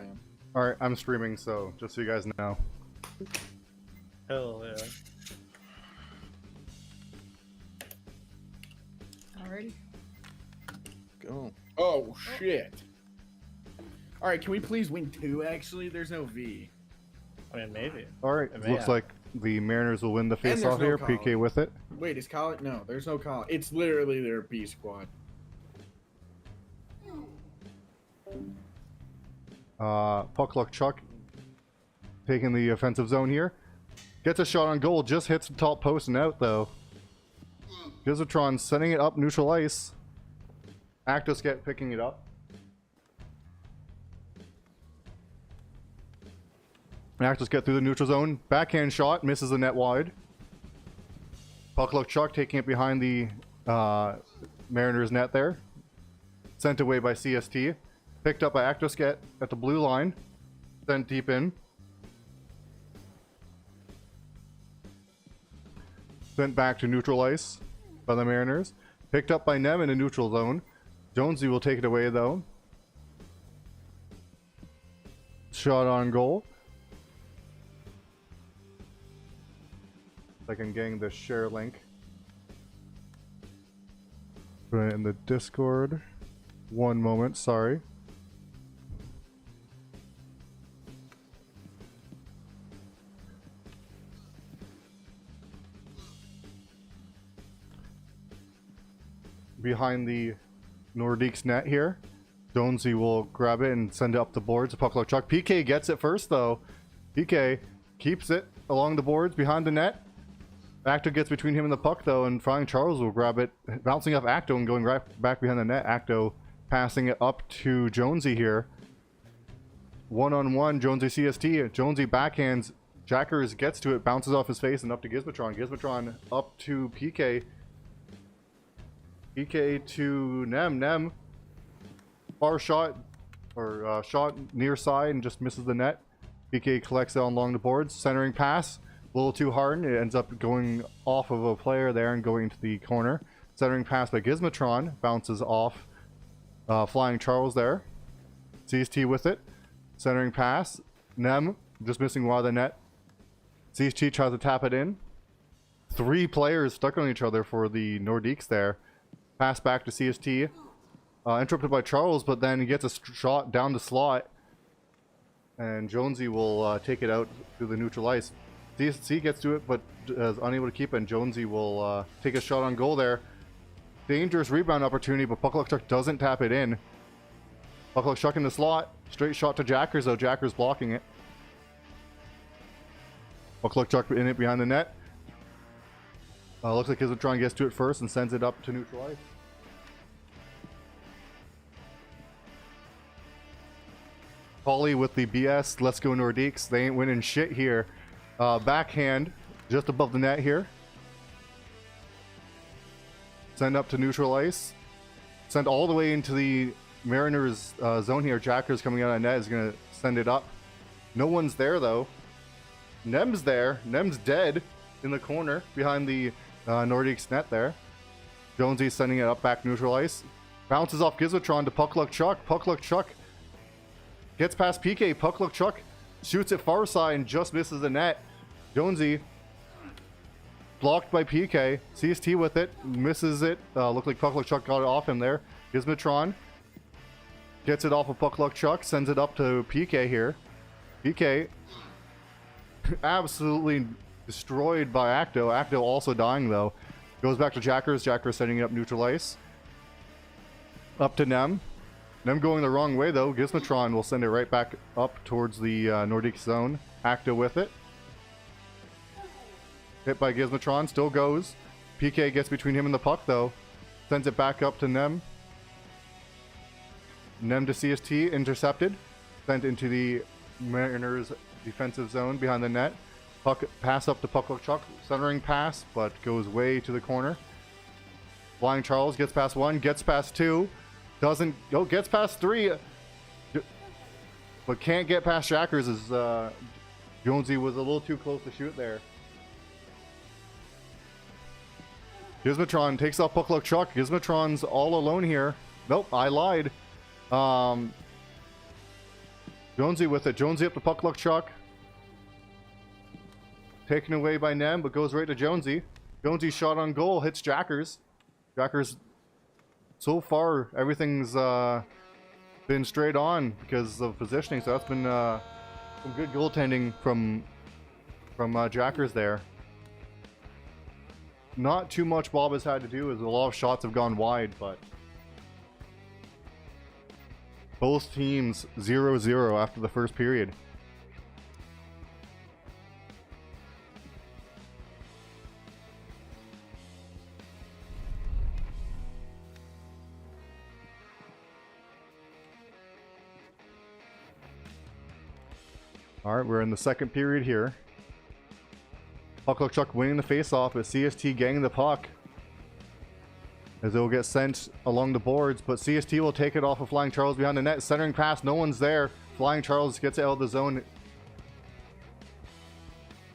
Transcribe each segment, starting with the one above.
plan. Alright, I'm streaming, so just so you guys know. Hell yeah. Alrighty. Go. Oh, shit. Alright, can we please win 2, actually? There's no V. I mean, maybe. Alright, It may looks happen. like the Mariners will win the there's face-off no here. Colin. PK with it. Wait, is Colin? No, there's no Colin. It's literally their B squad. Puck luck Chuck taking the offensive zone here. Gets a shot on goal, just hits the top post and out though. Gizotron sending it up neutral ice. Actosket picking it up. Actosket through the neutral zone. Backhand shot, misses the net wide. Puck luck Chuck taking it behind the Mariners net there. Sent away by CST. Picked up by Actosket at the blue line. Sent deep in. Sent back to neutral ice by the Mariners. Picked up by Nem in the neutral zone. Jonesy will take it away though. Shot on goal. I can gang the share link. Put it in the Discord. One moment, sorry. Behind the Nordiques net here. Jonesy will grab it and send it up the boards. Puck luck Chuck. PK gets it first though. PK keeps it along the boards behind the net. Acto gets between him and the puck though, and Flying Charles will grab it, bouncing off Acto and going right back behind the net. Acto passing it up to Jonesy here. One-on-one, Jonesy CST. Jonesy backhands. Jackers gets to it, bounces off his face and up to Gizmotron. Gizmotron up to PK. PK to Nem. Nem. Far shot, or shot near side and just misses the net. PK collects it along the boards. Centering pass. A little too hard. It ends up going off of a player there and going into the corner. Centering pass by Gizmotron. Bounces off Flying Charles there. CST with it. Centering pass. Nem just missing wide of the net. CST tries to tap it in. 3 players stuck on each other for the Nordiques there. Pass back to CST. Interrupted by Charles, but then he gets a shot down the slot. And Jonesy will take it out through the neutral ice. CST gets to it, but is unable to keep it, and Jonesy will take a shot on goal there. Dangerous rebound opportunity, but Puck luck Chuck doesn't tap it in. Puck luck Chuck in the slot. Straight shot to Jackers, though. Jackers blocking it. Puck luck Chuck in it behind the net. Looks like Gizotron gets to it first and sends it up to neutral ice. Paulie with the BS. Let's go Nordiques. They ain't winning shit here. Backhand just above the net here. Send up to neutral ice. Send all the way into the Mariners zone here. Jackers coming out of net is going to send it up. No one's there though. Nem's there. Nem's dead in the corner behind the Nordiques net there. Jonesy sending it up back neutral ice. Bounces off Gizotron to Puck luck Chuck. Puck luck Chuck gets past PK. Puck luck Chuck shoots it far side and just misses the net. Jonesy blocked by PK. CST with it. Misses it. Looked like Puck luck Chuck got it off him there. Gizmotron gets it off of Puck luck Chuck. Sends it up to PK here. PK absolutely destroyed by Acto. Acto also dying though. Goes back to Jackers. Jackers setting it up neutral ice. Up to Nem. Nem going the wrong way though. Gizmotron will send it right back up towards the Nordic zone. Acto with it. Hit by Gizmotron. Still goes. PK gets between him and the puck though. Sends it back up to Nem. Nem to CST. Intercepted. Sent into the Mariners defensive zone behind the net. Puck pass up to Puck luck Chuck. Centering pass, but goes way to the corner. Flying Charles gets past 1. Gets past 2. Doesn't go. Gets past 3. But can't get past Jackers as Jonesy was a little too close to shoot there. Gizmotron takes off Puck luck Chuck. Gizmotron's all alone here. Nope, I lied. Jonesy with it. Jonesy up the puck luck Chuck. Taken away by Nem, but goes right to Jonesy. Jonesy shot on goal, hits Jackers. Jackers, so far, everything's been straight on because of positioning, so that's been some good goaltending from Jackers there. Not too much Bob has had to do, as a lot of shots have gone wide, but both teams 0-0 after the first period. All right, we're in the second period here. Puck Chuck winning the faceoff, but CST getting the puck as it will get sent along the boards, but CST will take it off of Flying Charles behind the net. Centering pass, no one's there. Flying Charles gets it out of the zone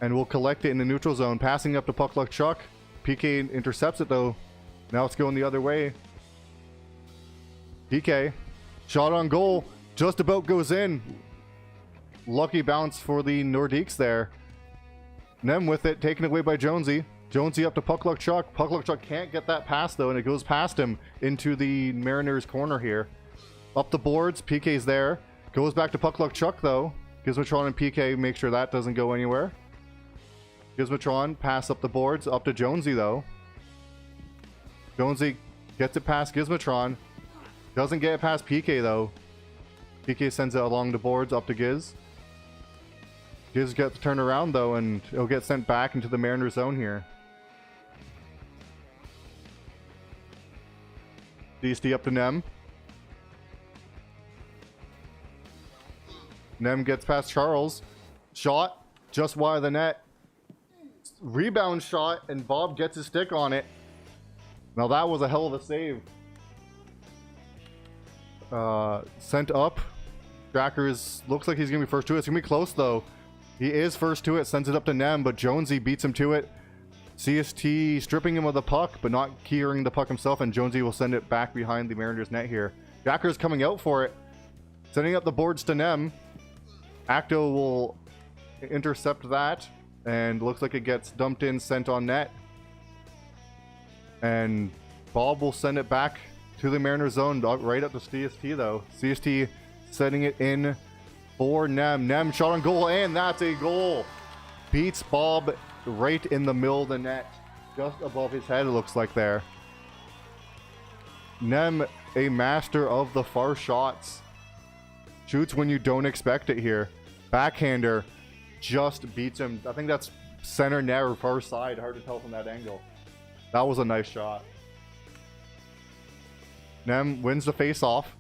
and will collect it in the neutral zone. Passing up to Puck Luck Chuck. PK intercepts it though. Now it's going the other way. PK, shot on goal, just about goes in. Lucky bounce for the Nordiques there. Nem with it, taken away by Jonesy. Jonesy up to Puck Luck Chuck. Puck Luck Chuck can't get that pass though, and it goes past him into the Mariners corner here. Up the boards, PK's there. Goes back to Puck Luck Chuck though. Gizmotron and PK make sure that doesn't go anywhere. Gizmotron pass up the boards, up to Jonesy though. Jonesy gets it past Gizmotron. Doesn't get it past PK though. PK sends it along the boards up to Giz. Giz gets turned around though, and it'll get sent back into the Mariners zone here. DSD up to Nem. Nem gets past Charles. Shot just wide of the net. Rebound shot, and Bob gets his stick on it. Now that was a hell of a save. Sent up. Jackers looks like he's going to be first to it. It's going to be close though. He is first to it, sends it up to Nem, but Jonesy beats him to it. CST stripping him of the puck, but not keying the puck himself, and Jonesy will send it back behind the Mariners net here. Jackers coming out for it. Sending up the boards to Nem. Acto will intercept that, and looks like it gets dumped in, sent on net. And Bob will send it back to the Mariners zone, right up to CST though. CST setting it in for Nem. Nem shot on goal, and that's a goal. Beats Bob right in the middle of the net, just above his head it looks like there. Nem, a master of the far shots. Shoots when you don't expect it here. Backhander just beats him. I think that's center net or far side. Hard to tell from that angle. That was a nice shot. Nem wins the face-off.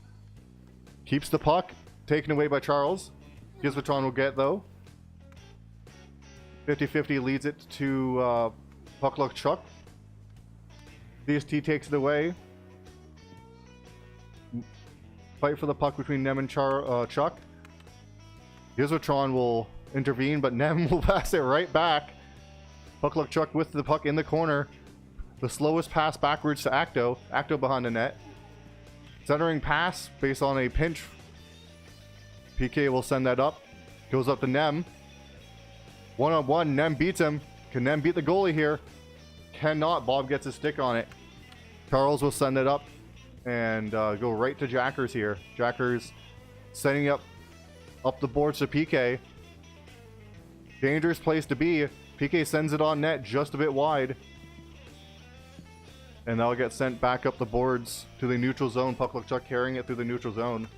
Keeps the puck. Taken away by Charles. Gizmotron will get though. 50-50 leads it to Puck Luck Chuck. DST takes it away. Fight for the puck between Nem and Chuck. Gizmotron will intervene, but Nem will pass it right back. Puck Luck Chuck with the puck in the corner. The slowest pass backwards to Acto. Acto behind the net. Centering pass based on a pinch. PK will send that up. Goes up to Nem. One-on-one. Nem beats him. Can Nem beat the goalie here? Cannot. Bob gets his stick on it. Charles will send it up and go right to Jackers here. Jackers setting up the boards to PK. Dangerous place to be. PK sends it on net just a bit wide. And that'll get sent back up the boards to the neutral zone. Puck Luck Chuck carrying it through the neutral zone.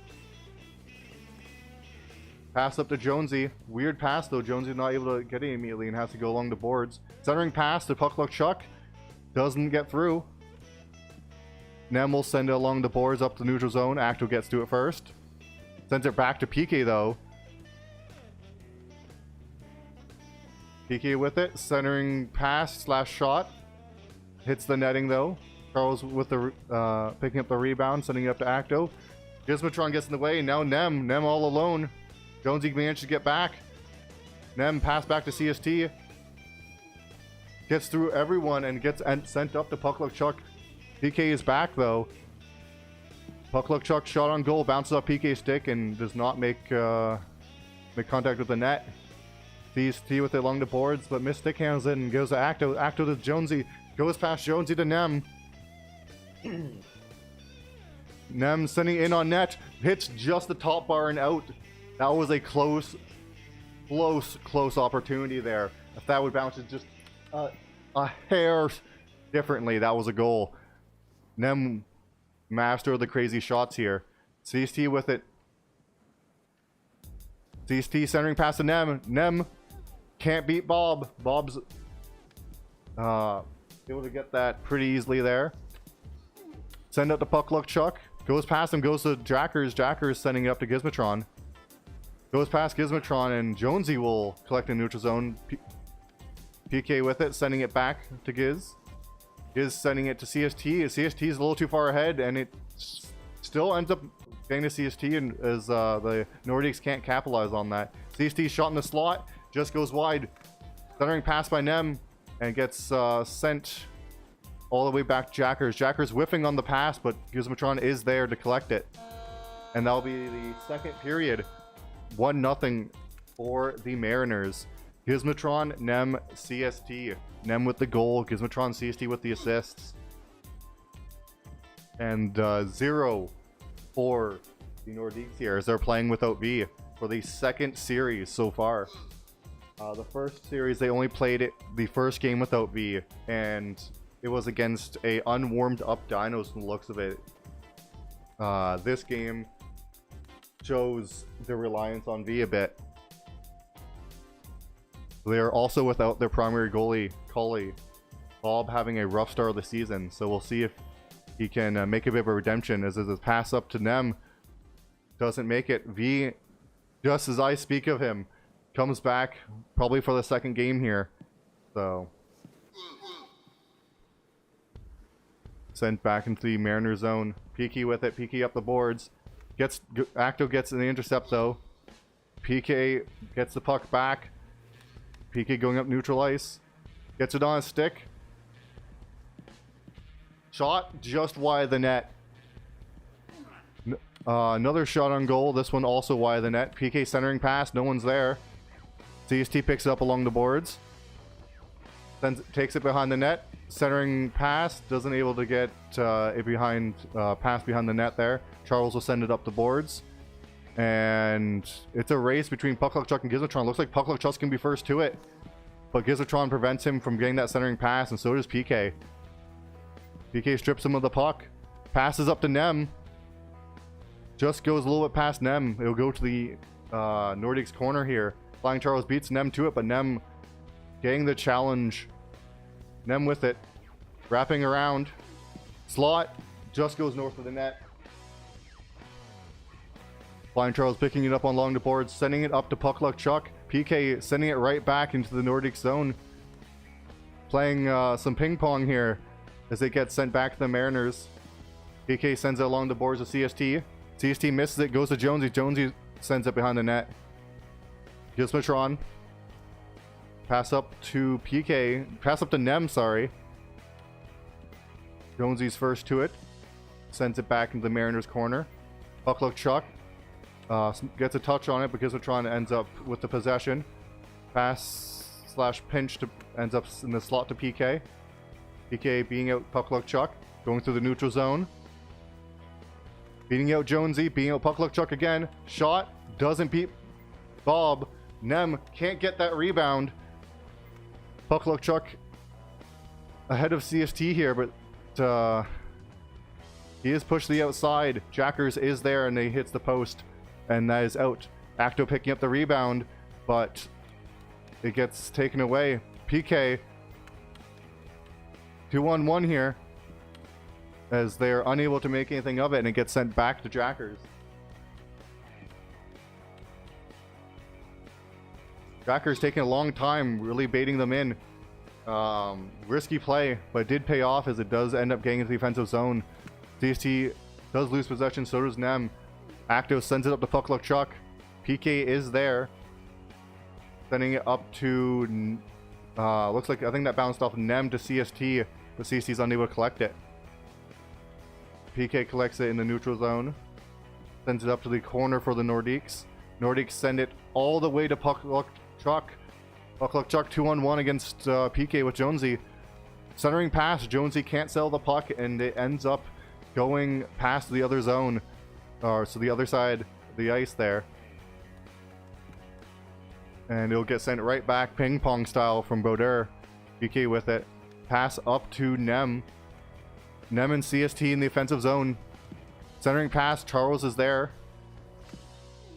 Pass up to Jonesy. Weird pass though. Jonesy not able to get it immediately and has to go along the boards. Centering pass to Puck Luck Chuck. Doesn't get through. Nem will send it along the boards up the neutral zone. Acto gets to it first. Sends it back to PK though. PK with it. Centering pass / shot. Hits the netting though. Charles with the picking up the rebound, sending it up to Acto. Gizmotron gets in the way. Now Nem all alone. Jonesy managed to get back. Nem pass back to CST. Gets through everyone and gets sent up to Puck Luck Chuck. PK is back though. Puck Luck Chuck shot on goal, bounces off PK's stick and does not make make contact with the net. CST with it along the boards, but missed stick hands it and goes to Acto. Acto to Jonesy. Goes past Jonesy to Nem. Nem sending in on net. Hits just the top bar and out. That was a close opportunity there. If that would bounce it just a hair differently, that was a goal. Nem, master of the crazy shots here. CST with it. CST centering past to Nem. Nem can't beat Bob. Bob's able to get that pretty easily there. Send out the puck luck Chuck. Goes past him, goes to Jackers. Jackers sending it up to Gizmotron. Goes past Gizmotron, and Jonesy will collect in neutral zone. PK with it, sending it back to Giz. Giz sending it to CST. CST is a little too far ahead, and it still ends up getting to CST, and as the Nordiques can't capitalize on that. CST shot in the slot, just goes wide. Centering pass by Nem, and gets sent all the way back to Jackers. Jackers whiffing on the pass, but Gizmotron is there to collect it. And that'll be the second period. 1-0 for the Mariners. Gizmotron, Nem, CST. Nem with the goal, Gizmotron, CST with the assists. And 0 for the Nordiques here as they're playing without V for the second series so far. The first series, they only played it the first game without V, and it was against a unwarmed up Dinos from the looks of it. This game shows the reliance on V a bit. They are also without their primary goalie, Cully. Bob having a rough start of the season, so we'll see if he can make a bit of a redemption as his pass up to Nem doesn't make it. V, just as I speak of him, comes back probably for the second game here. So sent back into the Mariner zone. PK with it. PK up the boards. Acto gets the intercept though. PK gets the puck back. PK going up neutral ice. Gets it on a stick. Shot just wide the net. Another shot on goal. This one also wide the net. PK centering pass. No one's there. CST picks it up along the boards. Then takes it behind the net. Centering pass. Doesn't able to get it behind. Pass behind the net there. Charles will send it up the boards. And it's a race between Puck Luck Chuck and Gizmotron. Looks like Puck Luck Chuck can be first to it. But Gizmotron prevents him from getting that centering pass, and so does PK. PK strips him of the puck. Passes up to Nem. Just goes a little bit past Nem. It'll go to the Nordiques corner here. Flying Charles beats Nem to it, but Nem getting the challenge. Nem with it. Wrapping around. Slot. Just goes north of the net. Flying Charles picking it up on along the boards, sending it up to Puck Luck Chuck. PK sending it right back into the Nordic zone. Playing some ping pong here as it gets sent back to the Mariners. PK sends it along the boards of CST. CST misses it, goes to Jonesy. Jonesy sends it behind the net. Gizmotron. Pass up to PK. Pass up to Nem, sorry. Jonesy's first to it. Sends it back into the Mariners corner. Puck Luck Chuck. Gets a touch on it, but Gizmotron ends up with the possession. Pass / pinch ends up in the slot to PK. PK beating out Puck Luck Chuck, going through the neutral zone. Beating out Jonesy, beating out Puck Luck Chuck again. Shot, doesn't beat Bob. Nem can't get that rebound. Puck Luck Chuck ahead of CST here, but he is pushed to the outside. Jackers is there, and he hits the post. And that is out. Acto picking up the rebound, but it gets taken away. PK 2-on-1 here as they're unable to make anything of it, and it gets sent back to Jackers. Jackers taking a long time, really baiting them in. Risky play, but it did pay off as it does end up getting into the defensive zone. CST does lose possession, so does Nem. Acto sends it up to Puck Luck Chuck. PK is there. Sending it up to... looks like, I think that bounced off Nem to CST, but CST's unable to collect it. PK collects it in the neutral zone. Sends it up to the corner for the Nordiques. Nordiques send it all the way to Puck Luck Chuck. Puck Luck Chuck 2-on-1 against PK with Jonesy. Centering pass, Jonesy can't sell the puck, and it ends up going past the other zone. So the other side of the ice there. And it'll get sent right back ping pong style from Bauder. PK with it. Pass up to Nem. Nem and CST in the offensive zone. Centering pass, Charles is there.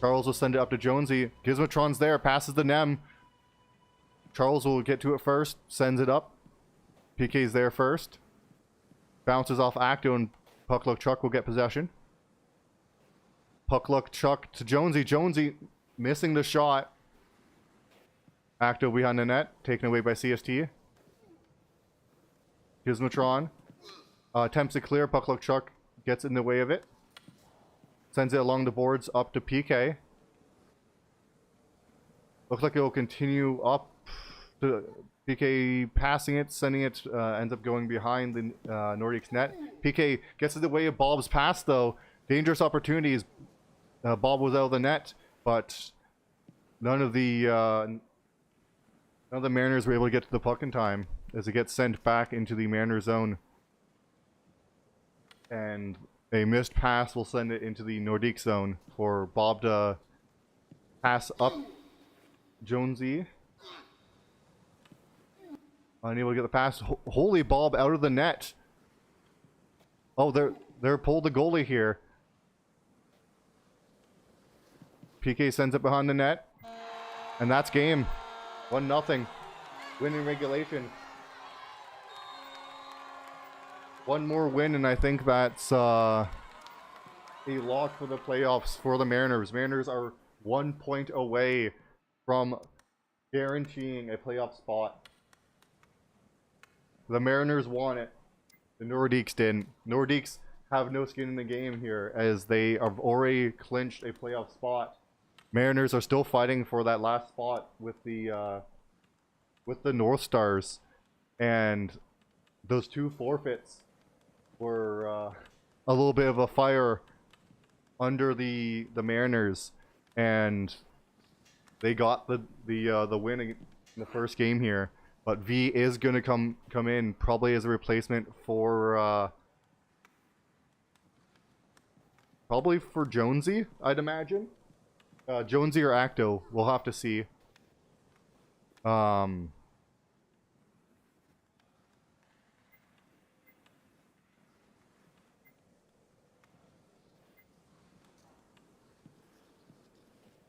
Charles will send it up to Jonesy. Gizmotron's there, passes to Nem. Charles will get to it first, sends it up. PK's there first. Bounces off Acto, and Puck Luck Chuck will get possession. Puck Luck Chuck to Jonesy. Jonesy missing the shot. Acto behind the net, taken away by CST. Gizmotron attempts to clear. Puck Luck Chuck gets in the way of it. Sends it along the boards up to PK. Looks like it will continue up to PK, passing it, sending it, ends up going behind the Nordiques net. PK gets in the way of Bob's pass though. Dangerous opportunities. Bob was out of the net, but none of the Mariners were able to get to the puck in time as it gets sent back into the Mariner zone. And a missed pass will send it into the Nordique zone for Bob to pass up Jonesy. Unable to get the pass. Holy, Bob out of the net. Oh, they're pulled the goalie here. PK sends it behind the net. And that's game. 1-0. Win in regulation. One more win, and I think that's a lock for the playoffs for the Mariners. Mariners are 1 point away from guaranteeing a playoff spot. The Mariners won it. The Nordiques didn't. Nordiques have no skin in the game here, as they have already clinched a playoff spot. Mariners are still fighting for that last spot with the North Stars, and those two forfeits were a little bit of a fire under the Mariners, and they got the win in the first game here. But V is going to come in probably as a replacement for probably for Jonesy, I'd imagine. Jonesy or Acto, we'll have to see.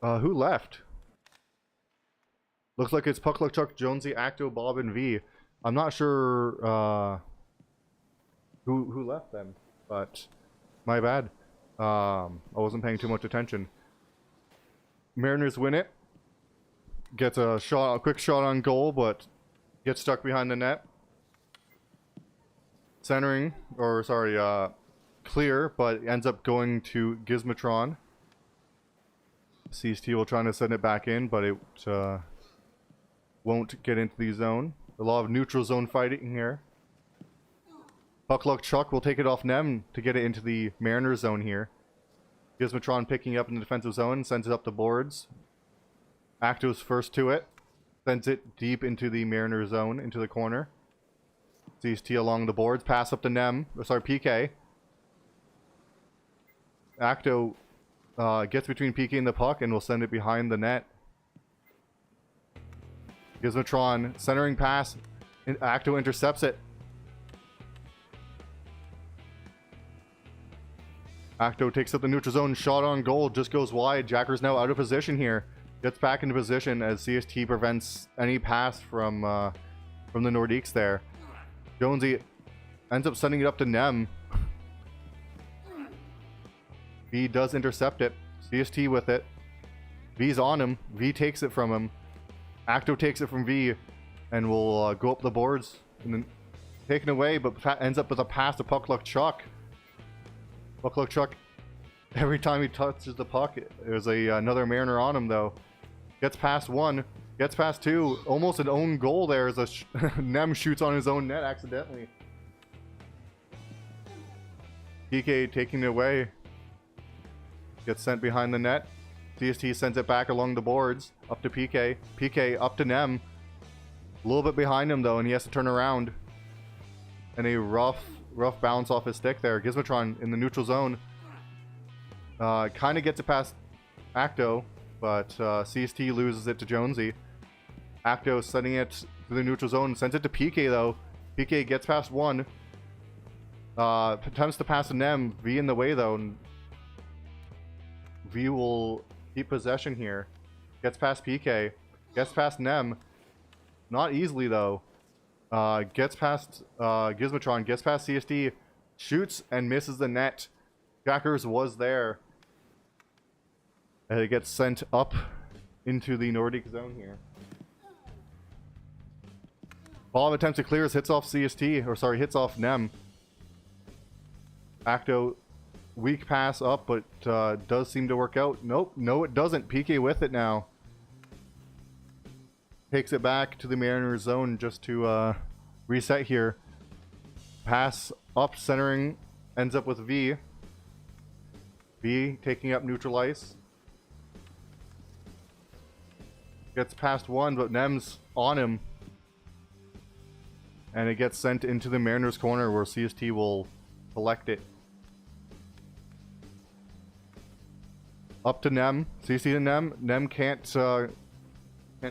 Who left? Looks like it's Puck Luck Chuck, Jonesy, Acto, Bob, and V. I'm not sure who left them, but my bad. I wasn't paying too much attention. Mariners win it. Gets a quick shot on goal, but gets stuck behind the net. Centering, or sorry, clear, but ends up going to Gizmotron. CST will try to send it back in, but it won't get into the zone. A lot of neutral zone fighting here. Puck Luck Chuck will take it off Nem to get it into the Mariner zone here. Gizmotron picking up in the defensive zone, sends it up the boards. Acto's first to it. Sends it deep into the Mariner zone, into the corner. CST along the boards, pass up to Nem, or sorry, PK. Acto gets between PK and the puck and will send it behind the net. Gizmotron centering pass. Acto intercepts it. Acto takes up the neutral zone. Shot on goal. Just goes wide. Jacker's now out of position here. Gets back into position as CST prevents any pass from the Nordiques there. Jonesy ends up sending it up to Nem. V does intercept it. CST with it. V's on him. V takes it from him. Acto takes it from V and will go up the boards and then taken away, but ends up with a pass to Puck Luck Chuck. Puck Luck Chuck, every time he touches the puck, there's another Mariner on him though. Gets past one, gets past two, almost an own goal there as Nem shoots on his own net accidentally. PK taking it away. Gets sent behind the net. CST sends it back along the boards, up to PK. PK up to Nem. A little bit behind him though, and he has to turn around. And a rough bounce off his stick there. Gizmotron in the neutral zone. Kind of gets it past Acto, but CST loses it to Jonesy. Acto sending it to the neutral zone, sends it to PK though. PK gets past one. Attempts to pass to Nem. V in the way though. And V will keep possession here. Gets past PK. Gets past Nem. Not easily though. Gets past Gizmotron. Gets past CST. Shoots and misses the net. Jackers was there. And it gets sent up into the Nordic zone here. Bob attempts to clear, hits off CST, or sorry, hits off Nem. Acto, weak pass up, but does seem to work out. Nope, no it doesn't. PK with it now. Takes it back to the Mariners zone just to reset here. Pass up, centering, ends up with V. V taking up neutral ice. Gets past one, but Nem's on him. And it gets sent into the Mariners corner where CST will collect it. Up to Nem. CST to Nem. Nem can't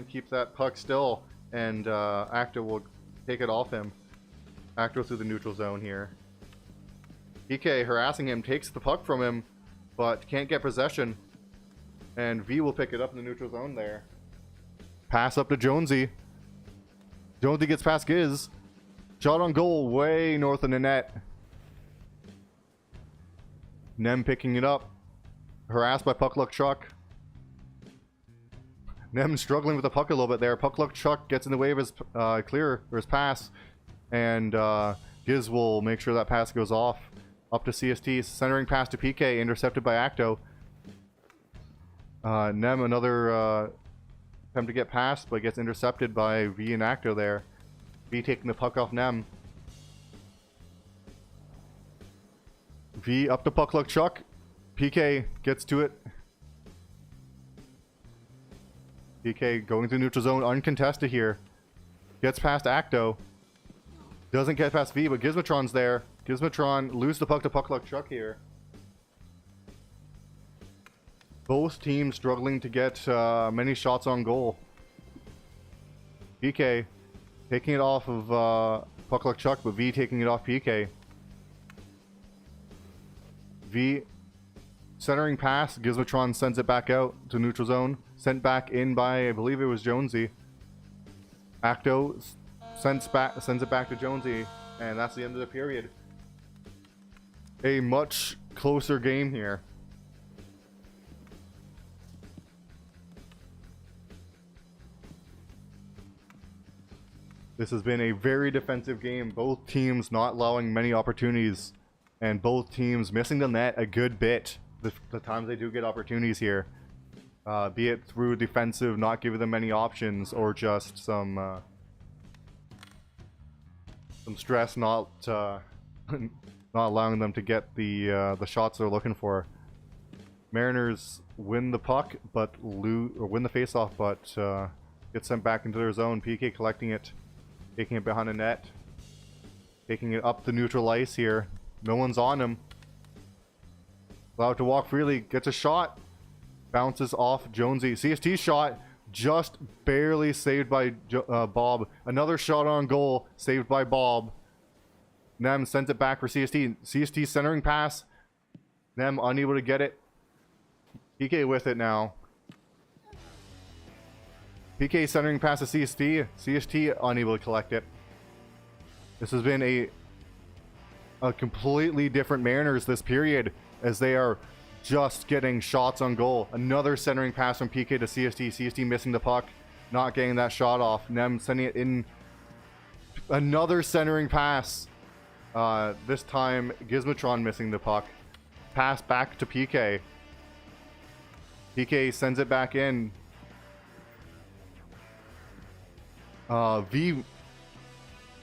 keep that puck still. And Acto will take it off him. Acto through the neutral zone here. PK harassing him, takes the puck from him, but can't get possession. And V will pick it up in the neutral zone there. Pass up to Jonesy. Jonesy gets past Giz. Shot on goal way north of the net. Nem picking it up. Harassed by Puck Luck Chuck. Nem struggling with the puck a little bit there. Puck Luck Chuck gets in the way of his his pass. And Giz will make sure that pass goes off. Up to CST. Centering pass to PK. Intercepted by Acto. Nem another attempt to get past, but gets intercepted by V and Acto there. V taking the puck off Nem. V up to Puck Luck Chuck. PK gets to it. PK going to neutral zone uncontested here. Gets past Acto. Doesn't get past V, but Gizmotron's there. Gizmotron loses the puck to Puck Luck Chuck here. Both teams struggling to get many shots on goal. PK taking it off of Puck Luck Chuck, but V taking it off PK. V centering pass. Gizmotron sends it back out to neutral zone. Sent back in by, I believe it was Jonesy. Acto sends it back to Jonesy, and that's the end of the period. A much closer game here. This has been a very defensive game. Both teams not allowing many opportunities, and both teams missing the net a good bit the times they do get opportunities here. Be it through defensive, not giving them many options, or just some stress not not allowing them to get the shots they're looking for. Mariners win the puck, but win the faceoff, but get sent back into their zone. PK collecting it. Taking it behind the net. Taking it up the neutral ice here. No one's on him. Allowed to walk freely. Gets a shot. Bounces off Jonesy. CST shot just barely saved by Bob. Another shot on goal. Saved by Bob. Nem sends it back for CST. CST centering pass. Nem unable to get it. PK with it now. PK centering pass to CST. CST unable to collect it. This has been a completely different Mariners this period, as they are just getting shots on goal. Another centering pass from PK to CST. CST missing the puck, not getting that shot off. Nem sending it in. Another centering pass. This time Gizmotron missing the puck. Pass back to PK. PK sends it back in. V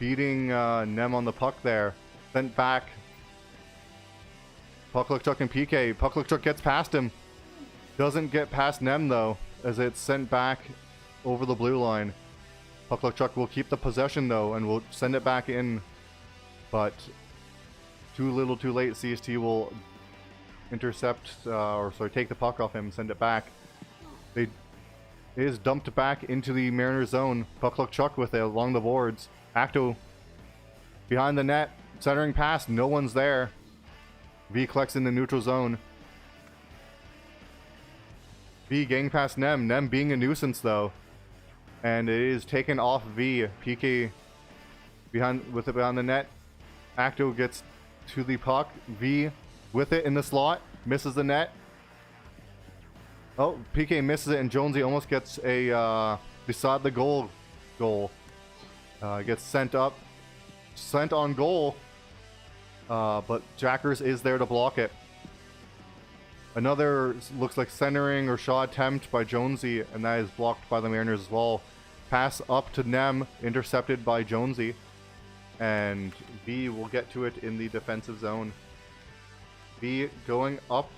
beating Nem on the puck there. Sent back. Puck Luck Chuck and PK. Puck Luck Chuck gets past him. Doesn't get past Nem though, as it's sent back over the blue line. Puck Chuck will keep the possession though, and will send it back in. But too little too late, CST will intercept, take the puck off him and send it back. It is dumped back into the Mariners zone. Puck Chuck with it along the boards. Acto behind the net, centering pass, no one's there. V collects in the neutral zone. V getting past Nem. Nem being a nuisance though. And it is taken off V. PK behind the net. Acto gets to the puck. V with it in the slot. Misses the net. Oh, PK misses it, and Jonesy almost gets a beside the goal. Gets sent on goal. But Jackers is there to block it. Another looks like centering or shot attempt by Jonesy, and that is blocked by the Mariners as well. Pass up to Nem, intercepted by Jonesy, and V will get to it in the defensive zone. V going up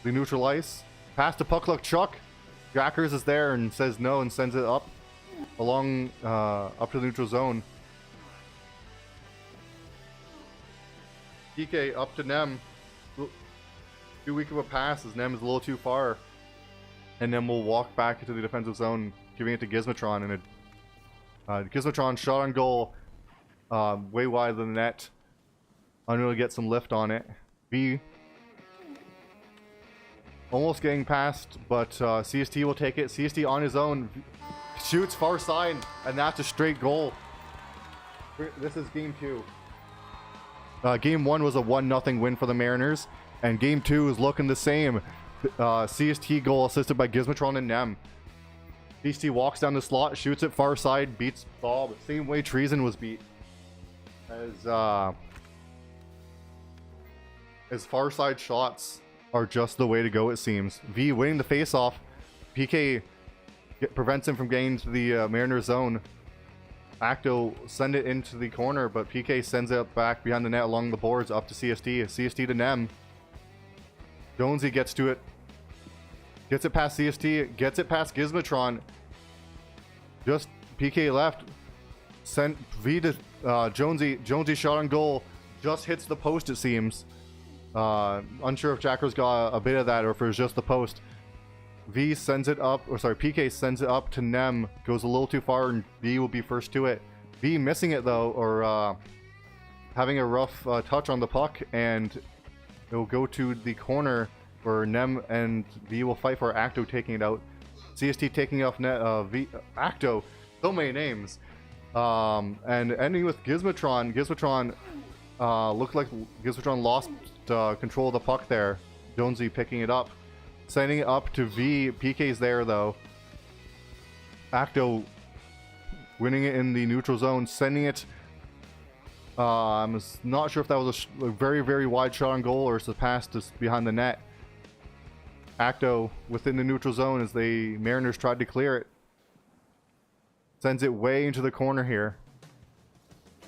the neutral ice. Pass to Puck Chuck. Jackers is there and says no and sends it up along up to the neutral zone. PK up to Nem. Too weak of a pass as Nem is a little too far. And then we'll walk back into the defensive zone, giving it to Gizmotron. And Gizmotron shot on goal, way wide of the net. Unable to get some lift on it. V almost getting past, but CST will take it. CST on his own, shoots far side, and that's a straight goal. This is game 2. Game 1 was a 1-0 win for the Mariners, and game 2 is looking the same. CST goal assisted by Gizmotron and Nem. CST walks down the slot, shoots it far side, beats Bob. Same way Treason was beat. As far side shots are just the way to go, it seems. V winning the face-off. PK prevents him from getting to the Mariners zone. Acto send it into the corner, but PK sends it back behind the net along the boards up to CST. CST to Nem. Jonesy gets to it. Gets it past CST. Gets it past Gizmotron. Just PK left. Sent V to Jonesy. Jonesy shot on goal. Just hits the post, it seems. Unsure if Jackers got a bit of that or if it was just the post. V sends it up, PK sends it up to Nem. Goes a little too far, and V will be first to it. V missing it though, or having a rough touch on the puck, and it will go to the corner where Nem and V will fight for Acto taking it out. CST taking off net. Acto, so many names. And ending with Gizmotron. Gizmotron looked like Gizmotron lost control of the puck there. Jonesy picking it up. Sending it up to V. PK's there though. Acto winning it in the neutral zone. Sending it. I'm not sure if that was a very, very wide shot on goal or it's a pass just behind the net. Acto within the neutral zone as the Mariners tried to clear it. Sends it way into the corner here.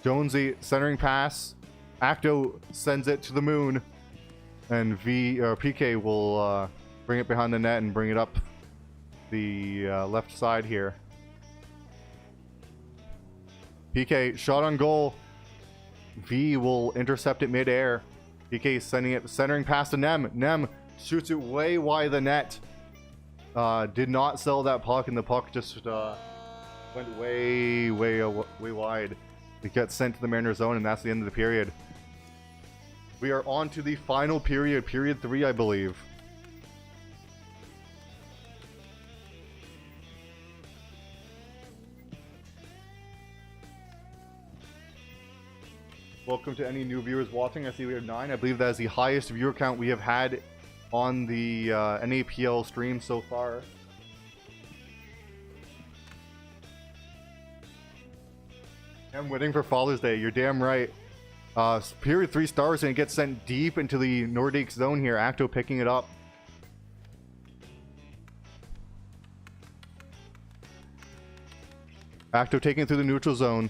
Jonesy centering pass. Acto sends it to the moon. And PK will bring it behind the net and bring it up the left side here. PK shot on goal. V will intercept it midair. PK sending it, centering past to Nem. Nem shoots it way wide of the net. Did not sell that puck, and the puck just went way wide. It gets sent to the Mariners zone, and that's the end of the period. We are on to the final period, period 3, I believe. Welcome to any new viewers watching. I see we have 9. I believe that is the highest viewer count we have had on the NAPL stream so far. I'm waiting for Father's Day. You're damn right. Period 3 stars and it gets sent deep into the Nordiques zone here. Acto picking it up. Acto taking it through the neutral zone.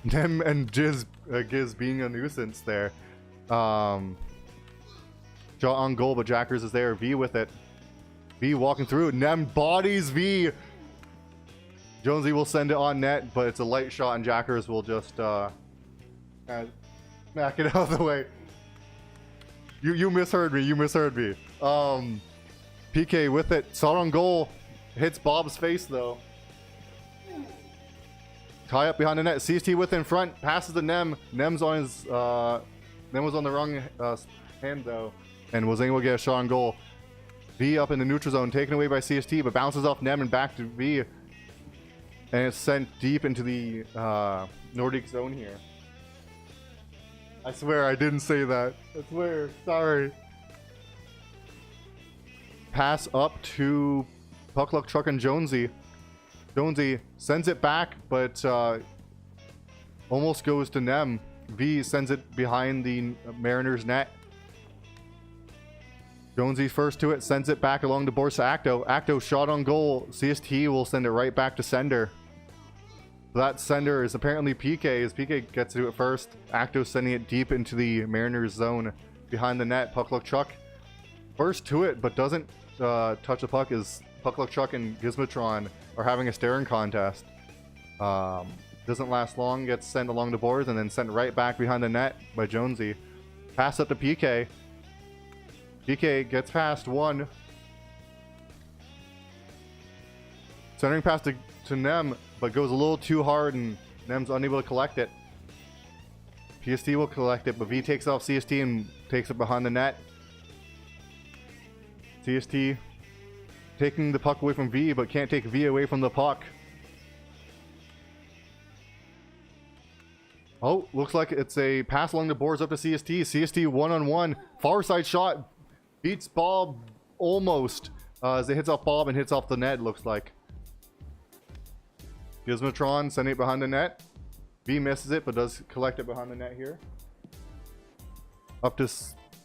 Nem and Giz being a nuisance there. Shot on goal, but Jackers is there. V with it. V walking through. Nem bodies V. Jonesy will send it on net, but it's a light shot, and Jackers will just smack it out of the way. You misheard me. You misheard me. PK with it. Shot on goal. Hits Bob's face though. Tie up behind the net. CST with in front. Passes to Nem. Nem's on his. Nem was on the wrong hand though, and was able to get a shot on goal. V up in the neutral zone, taken away by CST, but bounces off Nem and back to V, and it's sent deep into the Nordic zone here. I swear I didn't say that. I swear. Sorry. Pass up to Puck Luck Truck and Jonesy. Jonesy sends it back, but almost goes to Nem. V sends it behind the Mariners net. Jonesy first to it, sends it back along the boards to Acto. Acto shot on goal. CST will send it right back to sender. That sender is apparently PK, as PK gets to do it first. Acto sending it deep into the Mariners zone behind the net. Puck Luck Truck first to it, but doesn't touch the puck, as Puck Luck Truck and Gizmotron are having a staring contest. Doesn't last long, gets sent along the boards and then sent right back behind the net by Jonesy. Pass up to PK. PK gets past one. Centering pass to Nem, but goes a little too hard and Nem's unable to collect it. PST will collect it, but V takes off CST and takes it behind the net. CST taking the puck away from V, but can't take V away from the puck. Oh, looks like it's a pass along the boards up to CST. CST one-on-one. Far side shot. Beats Bob almost. As it hits off Bob and hits off the net, looks like. Gizmotron sending it behind the net. V misses it, but does collect it behind the net here. Up to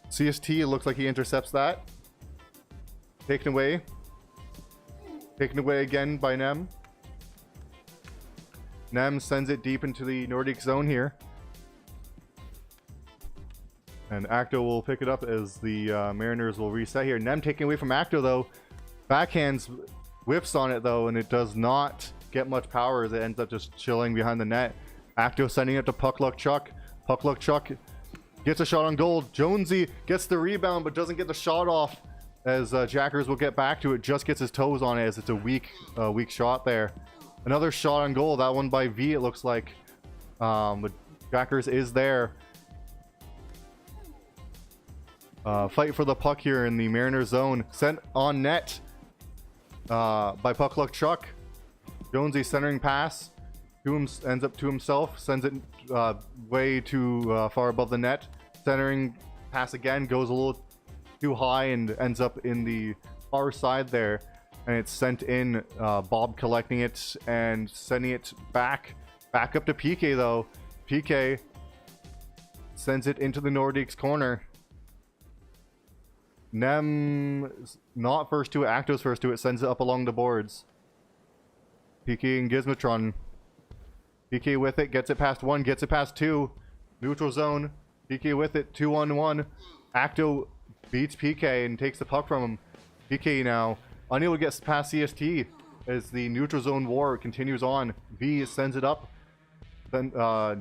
CST. It looks like he intercepts that. Taken away. Taken away again by Nem. Nem sends it deep into the Nordic zone here. And Acto will pick it up as the Mariners will reset here. Nem taking away from Acto though. Backhands, whips on it though, and it does not get much power as it ends up just chilling behind the net. Acto sending it to Puck Luck Chuck. Puck Luck Chuck gets a shot on goal. Jonesy gets the rebound but doesn't get the shot off, as Jackers will get back to it. Just gets his toes on it as it's a weak shot there. Another shot on goal, that one by V it looks like. But Jackers is there. Fight for the puck here in the Mariners zone. Sent on net by Puck Luck Truck. Jonesy centering pass. Ends up to himself. Sends it way too far above the net. Centering pass again. Goes a little too high and ends up in the far side there. And it's sent in. Bob collecting it and sending it back up to PK though. PK sends it into the Nordiques corner. Nem not first to it, Acto's first to it, sends it up along the boards. PK and Gizmotron. PK with it, gets it past one, gets it past two. Neutral zone. PK with it, 2-on-1. Acto beats PK and takes the puck from him. PK now unable to get past CST as the neutral zone war continues on. V sends it up. Then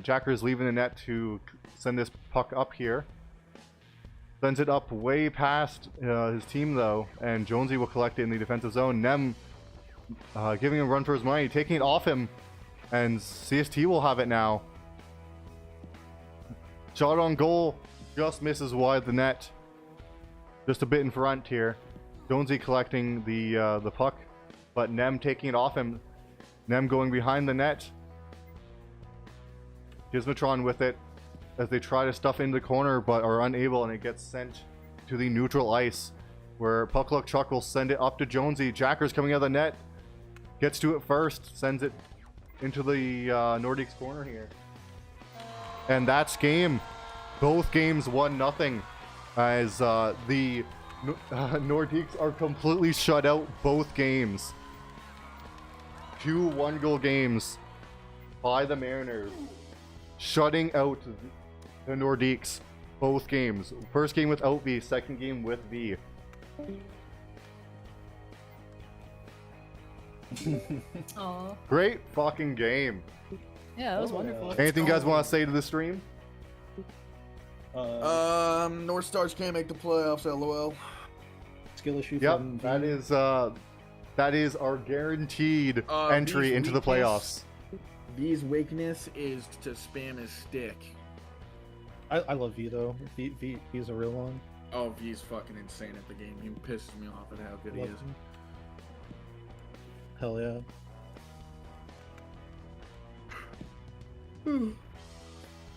Jacker's leaving the net to send this puck up here. Sends it up way past his team though, and Jonesy will collect it in the defensive zone. Nem giving him a run for his money, taking it off him, and CST will have it now. Shot on goal, just misses wide the net. Just a bit in front here. Jonesy collecting the puck, but Nem taking it off him. Nem going behind the net. Gizmotron with it as they try to stuff into the corner but are unable, and it gets sent to the neutral ice where Puck Luck Chuck will send it up to Jonesy. Jackers coming out of the net. Gets to it first, sends it into the Nordiques corner here. And that's game. Both games 1-0 as the Nordiques are completely shut out both games. 2 one-goal games by the Mariners, shutting out the Nordiques both games. First game without V, second game with V. Aw. Great fucking game. Yeah, that was Oh, wonderful. Anything you guys want to say to the stream? North Stars can't make the playoffs. LOL. Skill issue Yep, from that is our guaranteed entry V's into the weakness- playoffs. V's weakness is to spam his stick. I love V though. V is a real one. Oh, V's fucking insane at the game. He pisses me off at how good he Love is. him. Hell yeah.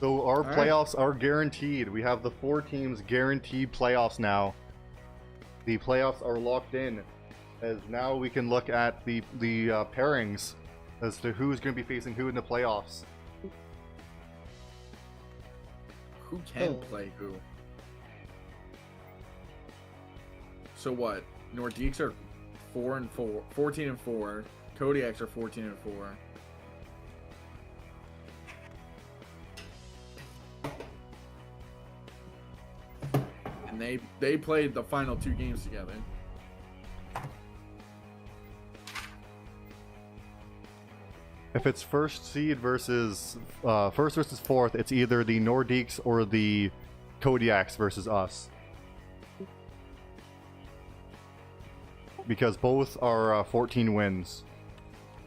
So our Alright. playoffs are guaranteed. We have the 4 teams guaranteed playoffs now. The playoffs are locked in, as now we can look at the pairings as to who's going to be facing who in the playoffs. Who can Oh. play who? So what? Nordiques are 14 and 4. Kodiaks are 14 and 4. And they played the final 2 games together. If it's first seed versus fourth, it's either the Nordiques or the Kodiaks versus us. Because both are 14 wins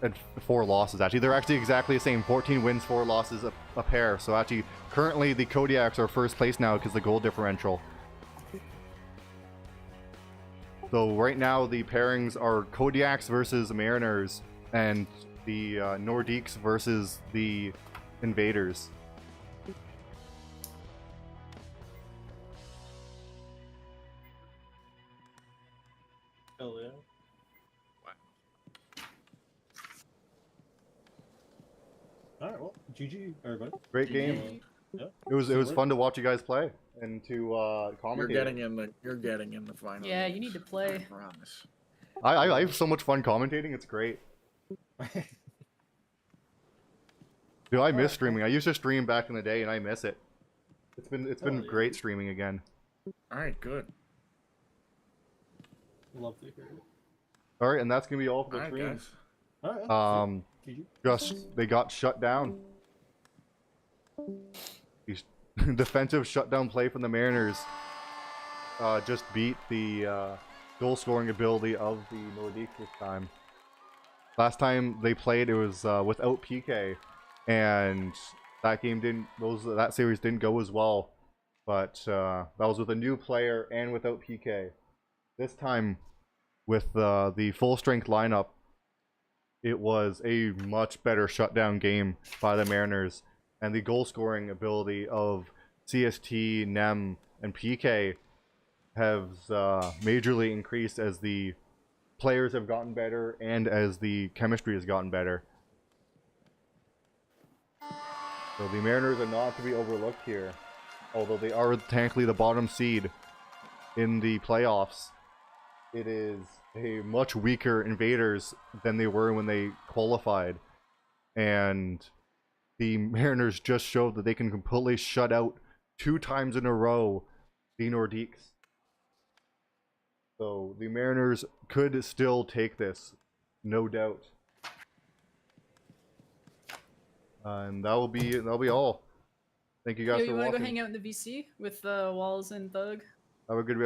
and 4 losses. Actually, they're actually exactly the same. 14 wins, 4 losses a pair. So actually, currently the Kodiaks are first place now because the goal differential. So right now the pairings are Kodiaks versus Mariners and the Nordiques versus the Invaders. Hell yeah. Alright, well, GG, everybody. Great game. Yeah. It was fun to watch you guys play and to commentate. You're getting in the final. Yeah, you need to play. I promise. I have so much fun commentating. It's great. Dude, I miss streaming. I used to stream back in the day, and I miss it. It's been yeah. great streaming again. All right, good. Love to hear it. All right, and that's gonna be all for All the right, stream. guys. Alright, GG. Just they got shut down. These defensive shutdown play from the Mariners just beat the goal scoring ability of the Nordiques this time. Last time they played, it was without PK, and that game that series didn't go as well. But that was with a new player and without PK. This time, with the full strength lineup, it was a much better shutdown game by the Mariners, and the goal scoring ability of CST, NEM, and PK have majorly increased as the players have gotten better and as the chemistry has gotten better. So the Mariners are not to be overlooked here, although they are technically the bottom seed in the playoffs. It is a much weaker Invaders than they were when they qualified, and the Mariners just showed that they can completely shut out 2 times in a row the Nordiques. So the Mariners could still take this, no doubt. And that'll be all. Thank you guys Yo, for you wanna watching. go hang out in the VC with Walls and Thug? Have a good rest.